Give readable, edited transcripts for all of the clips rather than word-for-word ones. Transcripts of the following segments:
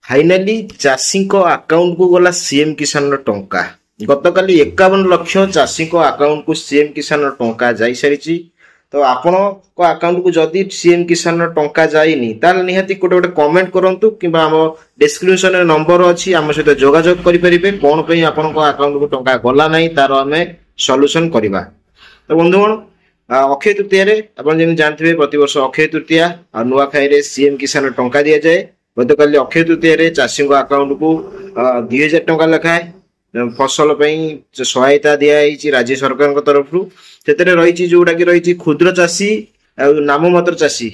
Finally चाषी account को गला सीएम किसान टंका गतकाली 51 लाख चाषी अकाउंट को सीएम किसान टंका जाई सारी। तो आपण को अकाउंट को जदि सीएम किसान टंका जाइनी ताल निहाती गोटे गोटे कमेंट करंतु किबा हम डिस्क्रिप्शन रे नंबर अछि हम सहित जोगाजोग करि परिबे कोन पई आपण को अकाउंट को टंका गला नाही तार हमें सॉल्यूशन करबा। तो बंधुगण अक्षय तृतीया रे आपण जेन जानथिबे प्रति वर्ष अक्षय तृतीया आ नुआ खाई रे सीएम किसान टंका दिया जाए। गतकाली अक्षय तृतीया रे चाषी को अकाउंट को 2000 टंका लखाए फसल सहायता दिखाई राज्य सरकार तरफ रही जोटा कि रही क्षुद्र चाषी नाम मात्र चाषी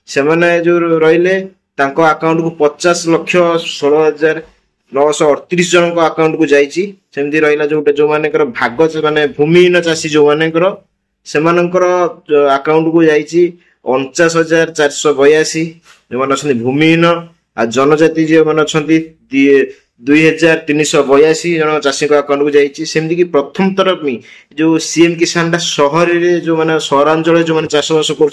से जो रहिले अकाउंट को 50 लाख 16,938 जन अकाउंट को जाइए। सेमती रहा जो जो मानकर भाग माने भूमिहीन चाषी जो मानकर से अकाउंट को जाइए 49,482 जो मैंने भूमिहीन आ जनजाति जो मैंने 2,382 जन चाषी अकाउंट को जाइए। सेमती कि प्रथम तरफ में जो सीएम किसान सहर रे जो माने सहरांचल जो माने चाष बास कर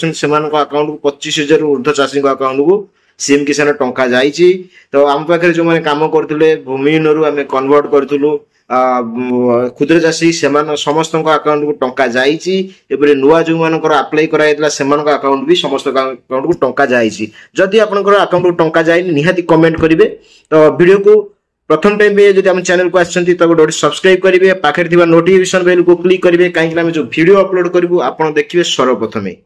अकाउंट को 25,000 ऊर्ध्व चाषी अकाउंट को सीएम किसान टंका जाइए। तो आम पाखे जो मैंने काम करते भूमिहीन रु आम कन्वर्ट करूँ क्षुद्र चाषी से समस्त अकाउंट को टंका जाइए। नुआ जो मानकर अप्लाई कराइला से अकाउंट भी समस्त अकाउंट को टंका जाइए। जदि आपनकर अकाउंट को टंका जाए निहाती कमेंट करेंगे। तो वीडियो को प्रथम टाइम जब आम चैनल को आसछंती तो गोटे सब्सक्राइब करेंगे पाखे नोटिफिकेशन बेल को क्लिक करेंगे कहीं जो वीडियो अपलोड करूँ आप देखिए सर्वप्रथमे।